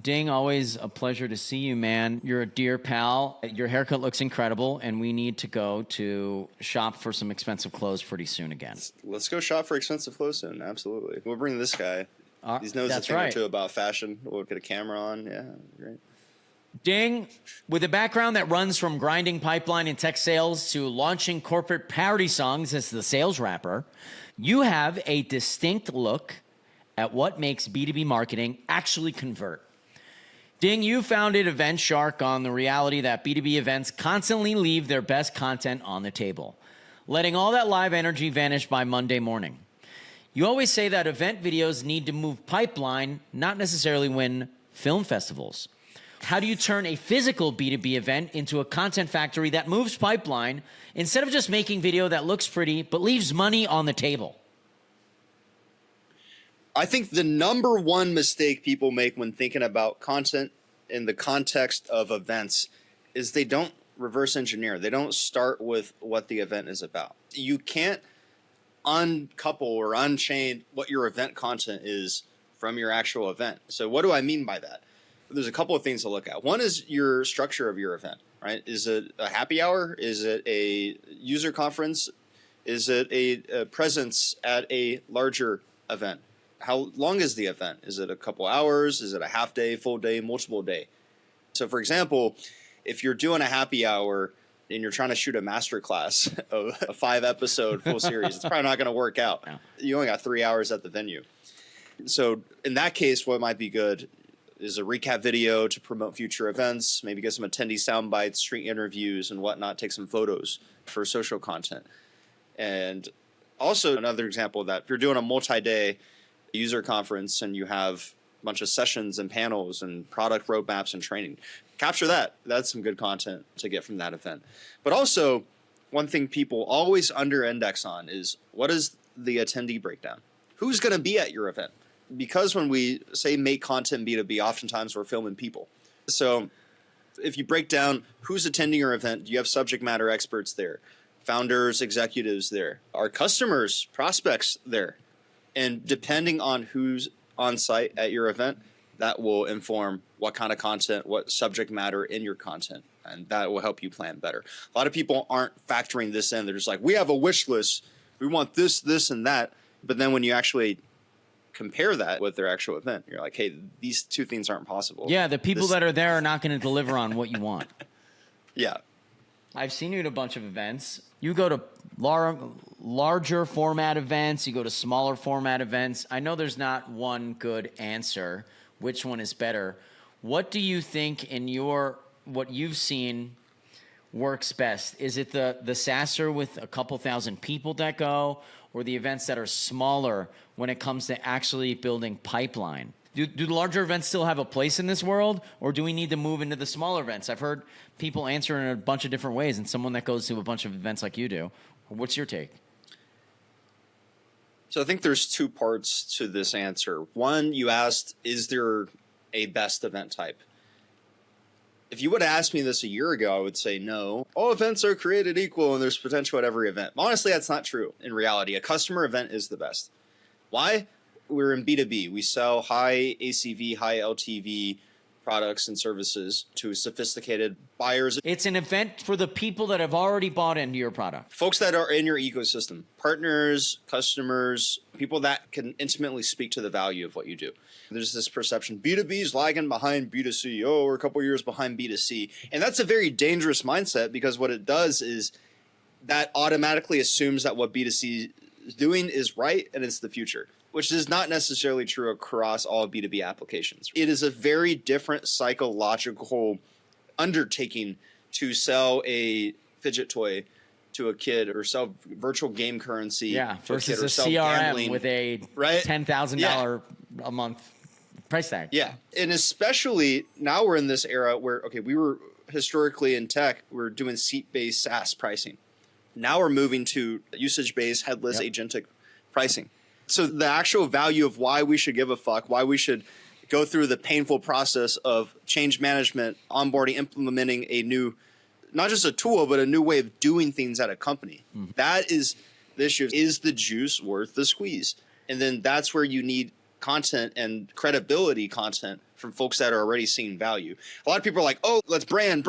Ding, always a pleasure to see you, man. You're a dear pal. Your haircut looks incredible, and we need to go to shop for some expensive clothes pretty soon again. Let's go shop for expensive clothes soon. Absolutely. We'll bring this guy. He knows a thing or two about fashion. We'll get a camera on. Yeah, great. Ding, with a background that runs from grinding pipeline in tech sales to launching corporate parody songs as the sales rapper, you have a distinct look at what makes B2B marketing actually convert. Ding, you founded EventShark on the reality that B2B events constantly leave their best content on the table, letting all that live energy vanish by Monday morning. You always say that event videos need to move pipeline, not necessarily win film festivals. How do you turn a physical B2B event into a content factory that moves pipeline instead of just making video that looks pretty but leaves money on the table? I think the number one mistake people make when thinking about content in the context of events is they don't reverse engineer. They don't start with what the event is about. You can't uncouple or unchain what your event content is from your actual event. So what do I mean by that? There's a couple of things to look at. One is your structure of your event, right? Is it a happy hour? Is it a user conference? Is it a presence at a larger event? How long is the event? Is it a couple hours? Is it a half day, full day, multiple day? So for example, if you're doing a happy hour and you're trying to shoot a master class of a 5-episode full series, it's probably not going to work out. No. You only got 3 hours at the venue. So in that case, what might be good is a recap video to promote future events, maybe get some attendee sound bites, street interviews and whatnot, take some photos for social content. And also another example of that, if you're doing a multi-day user conference and you have a bunch of sessions and panels and product roadmaps and training, capture that. That's some good content to get from that event. But also, one thing people always under-index on is what is the attendee breakdown? Who's going to be at your event? Because when we say make content B2B, oftentimes we're filming people. So if you break down who's attending your event, do you have subject matter experts there? Founders, executives there? Are customers, prospects there? And depending on who's on site at your event, that will inform what kind of content, what subject matter in your content, and that will help you plan better. A lot of people aren't factoring this in. They're just like, we have a wish list. We want this, this, and that. But then when you actually compare that with their actual event, you're like, hey, these two things aren't possible. Yeah, the people that are there are not going to deliver on what you want. Yeah. I've seen you at a bunch of events. You go to larger format events, you go to smaller format events. I know there's not one good answer. Which one is better? What do you think in what you've seen works best? Is it the SASR with a couple thousand people that go, or the events that are smaller when it comes to actually building pipeline? Do the larger events still have a place in this world, or do we need to move into the smaller events? I've heard people answer in a bunch of different ways, and someone that goes to a bunch of events like you do. What's your take? So I think there's two parts to this answer. One, you asked, is there a best event type? If you would have asked me this a year ago, I would say no. All events are created equal and there's potential at every event. Honestly, that's not true. In reality, a customer event is the best. Why? We're in B2B. We sell high ACV, high LTV products and services to sophisticated buyers. It's an event for the people that have already bought into your product. Folks that are in your ecosystem, partners, customers, people that can intimately speak to the value of what you do. There's this perception, B2B is lagging behind B2C. Oh, we're a couple years behind B2C. And that's a very dangerous mindset, because what it does is that automatically assumes that what B2C is doing is right and it's the future, which is not necessarily true across all B2B applications. It is a very different psychological undertaking to sell a fidget toy to a kid, or sell virtual game currency to versus a kid, or a sell CRM gambling with a $10,000 a month price tag. Yeah, and especially now we're in this era where, okay, we were historically in tech, we're doing seat-based SaaS pricing. Now we're moving to usage-based, headless, agentic pricing. So the actual value of why we should give a fuck, why we should go through the painful process of change management, onboarding, implementing a new, not just a tool, but a new way of doing things at a company. That is the issue. Is the juice worth the squeeze? And then that's where you need content and credibility content from folks that are already seeing value. A lot of people are like, oh, let's brand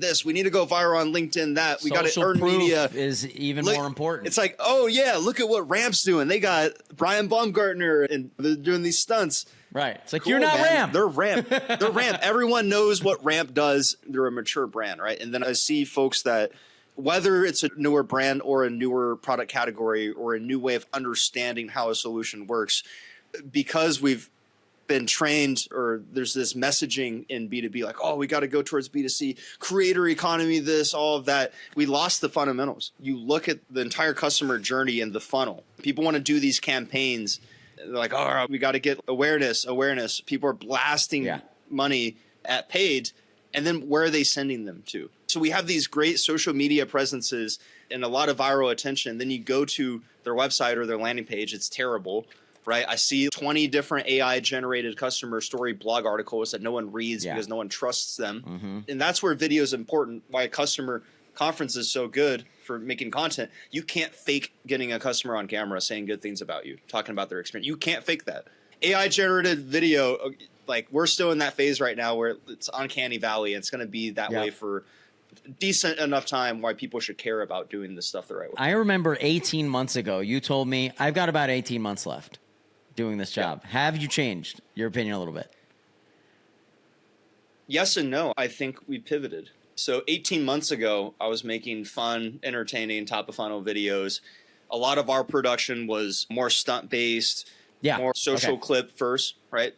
this. We need to go viral on LinkedIn that. We got to earn proof media. Is even more important. It's like, oh, yeah, look at what Ramp's doing. They got Brian Baumgartner and they're doing these stunts. Right. It's like, Cool, you're not man. Ramp. They're Ramp. They're Ramp. Everyone knows what Ramp does. They're a mature brand, right? And then I see folks that, whether it's a newer brand or a newer product category or a new way of understanding how a solution works, because we've been trained, or there's this messaging in B2B like, oh, we got to go towards B2C, creator economy, this, all of that. We lost the fundamentals. You look at the entire customer journey and the funnel. People want to do these campaigns. They're like, oh, we got to get awareness. People are blasting money at paid. And then where are they sending them to? So we have these great social media presences and a lot of viral attention. Then you go to their website or their landing page. It's terrible, right? I see 20 different AI generated customer story blog articles that no one reads because no one trusts them. And that's where video is important. Why a customer conference is so good for making content. You can't fake getting a customer on camera saying good things about you, talking about their experience. You can't fake that. AI generated video, like we're still in that phase right now where it's uncanny valley. And it's going to be that way for decent enough time why people should care about doing this stuff the right way. I remember 18 months ago, you told me, I've got about 18 months left doing this job. Have you changed your opinion a little bit? Yes and no. I think we pivoted. So 18 months ago, I was making fun, entertaining, top of funnel videos. A lot of our production was more stunt based, more social clip first, right?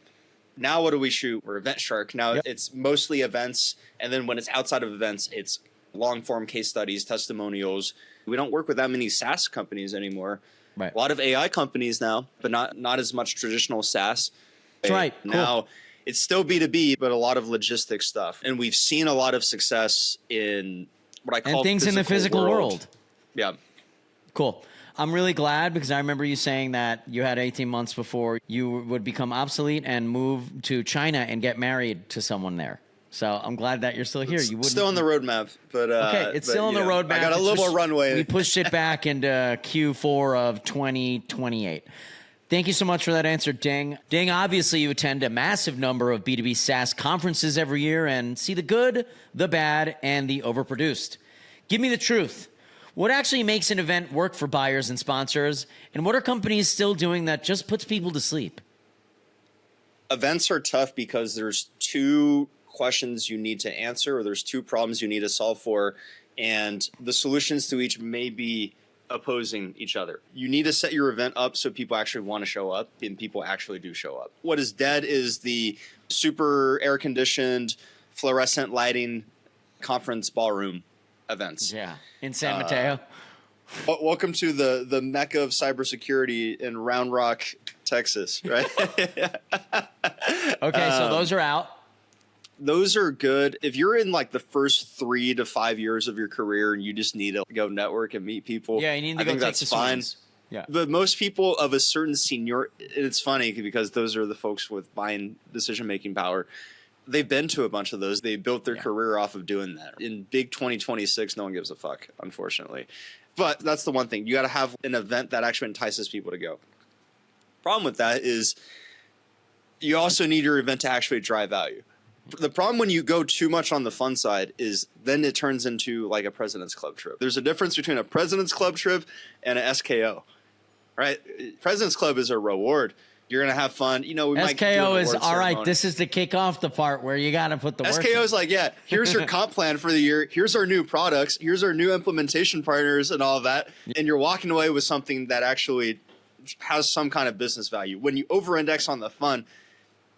Now what do we shoot? We're EventShark. Now it's mostly events. And then when it's outside of events, it's long form case studies, testimonials. We don't work with that many SaaS companies anymore. Right. A lot of AI companies now, but not as much traditional SaaS. That's right. Cool. Now it's still B2B, but a lot of logistics stuff. And we've seen a lot of success in what I call things in the physical world. Yeah. Cool. I'm really glad because I remember you saying that you had 18 months before you would become obsolete and move to China and get married to someone there. So I'm glad that you're still here. You still on the roadmap, but okay, it's still on the roadmap. I got a little more runway. We pushed it back into Q4 of 2028. Thank you so much for that answer, Zheng. Zheng, obviously you attend a massive number of B2B SaaS conferences every year and see the good, the bad, and the overproduced. Give me the truth. What actually makes an event work for buyers and sponsors? And what are companies still doing that just puts people to sleep? Events are tough because there's two questions you need to answer, or there's two problems you need to solve for, and the solutions to each may be opposing each other. You need to set your event up so people actually want to show up, and people actually do show up. What is dead is the super air-conditioned, fluorescent lighting conference ballroom events. Yeah, in San Mateo. Welcome to the mecca of cybersecurity in Round Rock, Texas, right? Okay, so those are out. Those are good. If you're in like the first 3 to 5 years of your career and you just need to go network and meet people, yeah, you need to I go think take that's the fine. swings. Yeah. But most people of a certain senior, it's funny because those are the folks with buying decision-making power. They've been to a bunch of those. They built their career off of doing that. In big 2026, no one gives a fuck, unfortunately. But that's the one thing. You got to have an event that actually entices people to go. Problem with that is you also need your event to actually drive value. The problem when you go too much on the fun side is then it turns into like a President's Club trip. There's a difference between a President's Club trip and an SKO, right? President's Club is a reward. You're going to have fun. You know, we might do an SKO is award all right. ceremony. This is to kick off the part where you got to put the work SKO in. is like, yeah, here's your comp plan for the year. Here's our new products. Here's our new implementation partners and all of that. And you're walking away with something that actually has some kind of business value. When you over-index on the fun,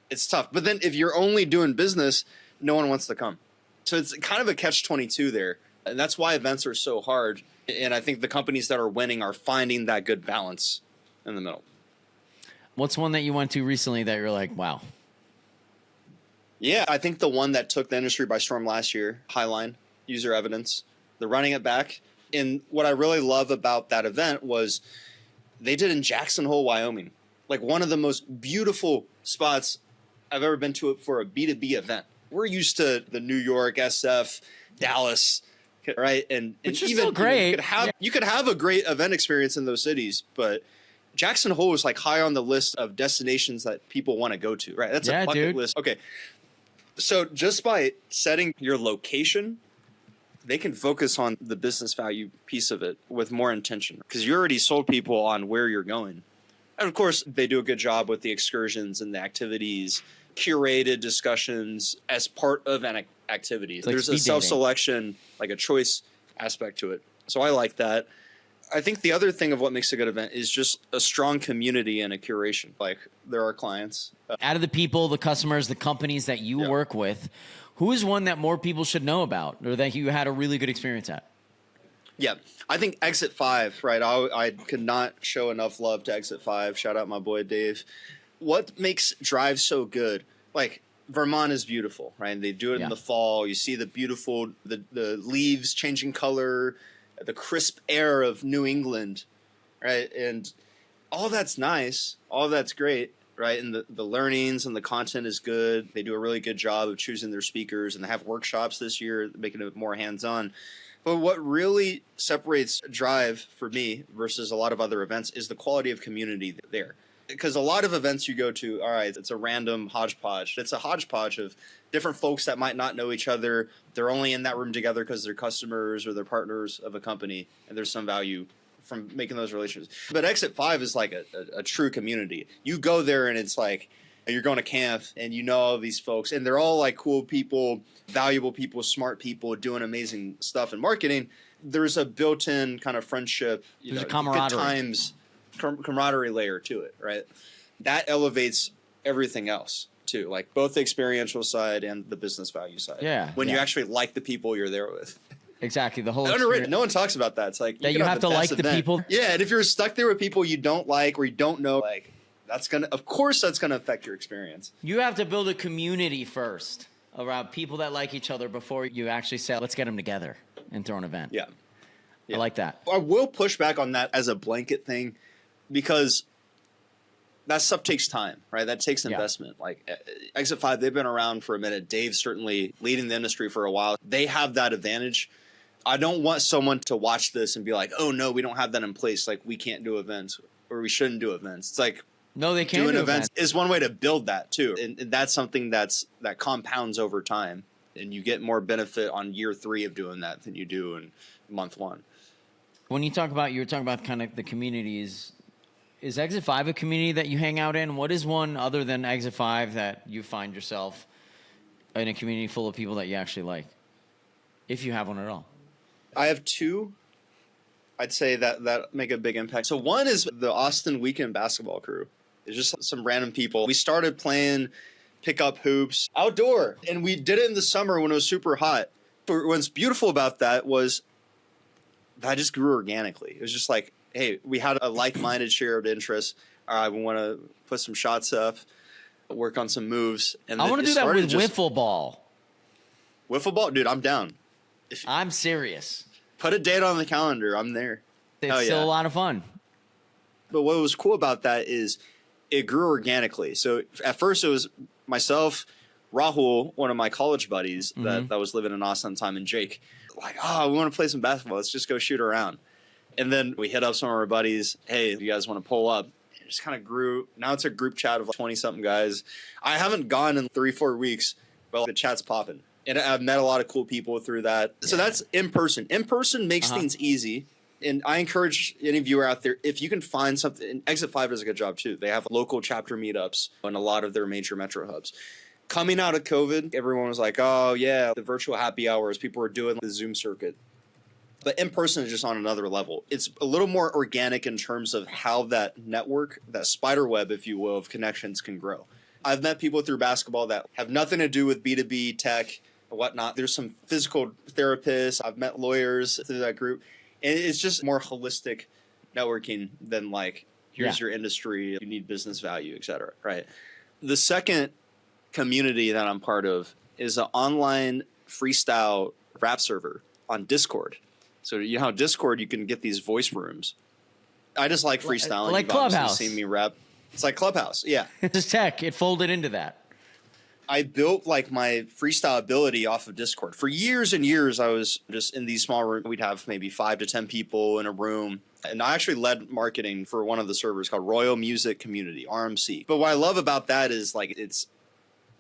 it's tough. But then if you're only doing business, no one wants to come. So it's kind of a catch-22 there. And that's why events are so hard. And I think the companies that are winning are finding that good balance in the middle. What's one that you went to recently that you're like, wow? Yeah, I think the one that took the industry by storm last year, Highline, User Evidence, they're running it back. And what I really love about that event was they did in Jackson Hole, Wyoming. Like one of the most beautiful spots I've ever been to it for a B2B event. We're used to the New York, SF, Dallas, right? And Which is even still great. You could have a great event experience in those cities, but Jackson Hole is like high on the list of destinations that people want to go to, right? That's a bucket list. Okay. So just by setting your location, they can focus on the business value piece of it with more intention because you already sold people on where you're going. And of course, they do a good job with the excursions and the activities, curated discussions as part of an activity. Like there's a self-selection, like a choice aspect to it. So I like that. I think the other thing of what makes a good event is just a strong community and a curation. Like there are clients. Out of the people, the customers, the companies that you work with, who is one that more people should know about or that you had a really good experience at? Yeah, I think Exit 5, right? I could not show enough love to Exit 5. Shout out my boy Dave. What makes Drive so good? Like Vermont is beautiful, right? They do it in the fall. You see the beautiful, the leaves changing color, the crisp air of New England, right? And all that's nice. All that's great, right? And the learnings and the content is good. They do a really good job of choosing their speakers, and they have workshops this year, making it more hands-on. But what really separates Drive for me versus a lot of other events is the quality of community there. Because a lot of events you go to, all right, it's a random hodgepodge. It's a hodgepodge of different folks that might not know each other. They're only in that room together because they're customers or they're partners of a company, and there's some value from making those relationships. But Exit 5 is like a true community. You go there and it's like you're going to camp and you know all these folks, and they're all like cool people, valuable people, smart people doing amazing stuff in marketing. There's a built-in kind of friendship, there's a camaraderie. Good times, camaraderie layer to it, right? That elevates everything else too, like both the experiential side and the business value side. Yeah. When you actually like the people you're there with. Exactly. The whole underrated. No one talks about that. It's like that you have to like the people. Yeah, and if you're stuck there with people you don't like or you don't know, like that's gonna affect your experience. You have to build a community first around people that like each other before you actually say, let's get them together and throw an event. Yeah. I like that. I will push back on that as a blanket thing because that stuff takes time, right? That takes investment. Like Exit 5, they've been around for a minute. Dave's certainly leading the industry for a while. They have that advantage. I don't want someone to watch this and be like, oh, no, we don't have that in place. Like, we can't do events or we shouldn't do events. It's like, no, they can't doing events is one way to build that, too. And that's something that compounds over time. And you get more benefit on year 3 of doing that than you do in month 1. When you were talking about kind of the communities, is Exit 5 a community that you hang out in? What is one other than Exit 5 that you find yourself in a community full of people that you actually like? If you have one at all. I have 2, I'd say that make a big impact. So one is the Austin Weekend basketball crew. It's just some random people. We started playing pickup hoops outdoor, and we did it in the summer when it was super hot. But what's beautiful about that was that just grew organically. It was just like, hey, we had a like-minded shared interest. All right, we want to put some shots up, work on some moves. And I want to do that with wiffle ball. Wiffle ball? Dude, I'm down. I'm serious. Put a date on the calendar. I'm there. It's still a lot of fun. But what was cool about that is it grew organically. So at first it was myself, Rahul, one of my college buddies that was living in Austin at the time, and Jake. Like, oh, we want to play some basketball. Let's just go shoot around. And then we hit up some of our buddies. Hey, you guys want to pull up? It just kind of grew. Now it's a group chat of like 20-something guys. I haven't gone in 3-4 weeks, but the chat's popping. And I've met a lot of cool people through that. So that's in person. In person makes things easy. And I encourage any viewer out there, if you can find something, and Exit 5 does a good job too. They have local chapter meetups in a lot of their major metro hubs. Coming out of COVID, everyone was like, oh, yeah, the virtual happy hours. People were doing the Zoom circuit. But in person is just on another level. It's a little more organic in terms of how that network, that spider web, if you will, of connections can grow. I've met people through basketball that have nothing to do with B2B tech and whatnot. There's some physical therapists. I've met lawyers through that group. And it's just more holistic networking than like, here's your industry, you need business value, et cetera, right? The second community that I'm part of is an online freestyle rap server on Discord. So you know how Discord you can get these voice rooms. I just like freestyling. Like You've Clubhouse. seen me rap. It's like Clubhouse. Yeah. It's tech. It folded into that. I built like my freestyle ability off of Discord. For years and years, I was just in these small rooms. We'd have maybe 5 to 10 people in a room. And I actually led marketing for one of the servers called Royal Music Community, RMC. But what I love about that is like it's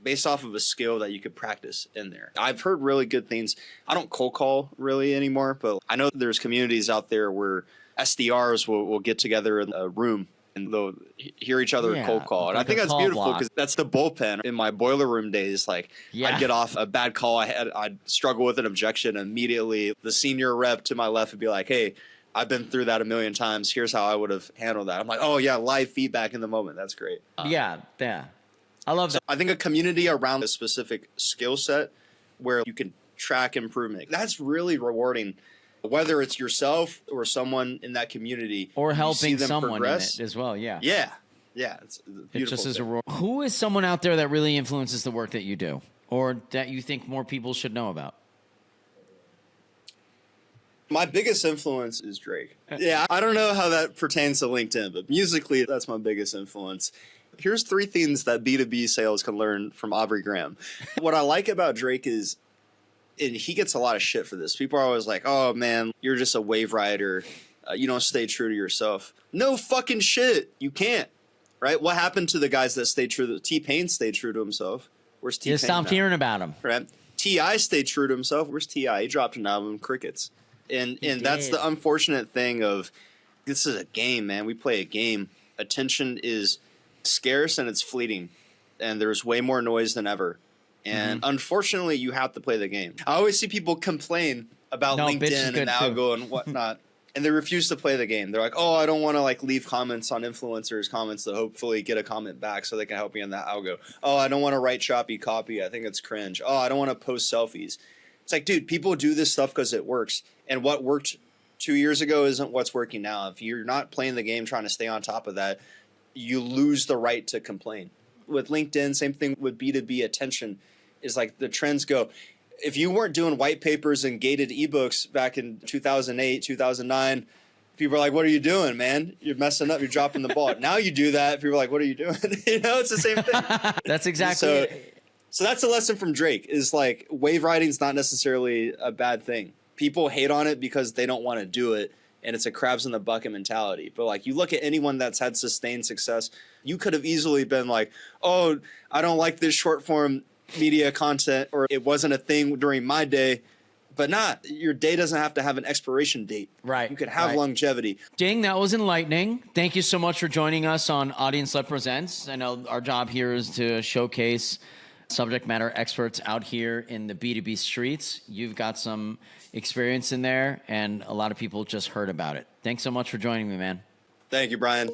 based off of a skill that you could practice in there. I've heard really good things. I don't cold call really anymore, but I know there's communities out there where SDRs will get together in a room and they'll hear each other cold call. And I think that's beautiful because that's the bullpen. In my boiler room days, like I'd get off a bad call. I'd struggle with an objection. Immediately, the senior rep to my left would be like, hey, I've been through that a million times. Here's how I would have handled that. I'm like, oh, yeah, live feedback in the moment. That's great. Yeah. I love that. So I think a community around a specific skill set where you can track improvement, that's really rewarding. Whether it's yourself or someone in that community. Or helping someone progress in it as well, yeah. Yeah. It's beautiful. It just is a role. Who is someone out there that really influences the work that you do or that you think more people should know about? My biggest influence is Drake. Yeah, I don't know how that pertains to LinkedIn, but musically, that's my biggest influence. Here's 3 things that B2B sales can learn from Aubrey Graham. What I like about Drake is, and he gets a lot of shit for this. People are always like, oh, man, you're just a wave rider. You don't stay true to yourself. No fucking shit. You can't, right? What happened to the guys that stayed true? T-Pain stayed true to himself. Where's T-Pain? You stopped hearing about him. Right? T.I. stayed true to himself. Where's T.I.? He dropped an album, Crickets. And that's the unfortunate thing of this is a game, man. We play a game. Attention is scarce and it's fleeting. And there's way more noise than ever. And unfortunately, you have to play the game. I always see people complain about LinkedIn and algo and whatnot. And they refuse to play the game. They're like, oh, I don't want to like leave comments on influencers' comments to hopefully get a comment back so they can help me in that algo. Oh, I don't want to write choppy copy. I think it's cringe. Oh, I don't want to post selfies. It's like, dude, people do this stuff because it works. And what worked 2 years ago isn't what's working now. If you're not playing the game trying to stay on top of that, you lose the right to complain. With LinkedIn, same thing with B2B attention is like the trends go. If you weren't doing white papers and gated ebooks back in 2008, 2009, people are like, what are you doing, man? You're messing up. You're dropping the ball. Now you do that. People are like, what are you doing? It's the same thing. That's exactly it. So that's a lesson from Drake is like wave riding is not necessarily a bad thing. People hate on it because they don't want to do it. And it's a crabs in the bucket mentality. But like you look at anyone that's had sustained success, you could have easily been like, oh, I don't like this short form media content, or it wasn't a thing during my day. But not, your day doesn't have to have an expiration date. Right. You could have longevity. Zheng, that was enlightening. Thank you so much for joining us on AudienceLed Presents. I know our job here is to showcase subject matter experts out here in the B2B streets. You've got some experience in there, and a lot of people just heard about it. Thanks so much for joining me, man. Thank you, Brian.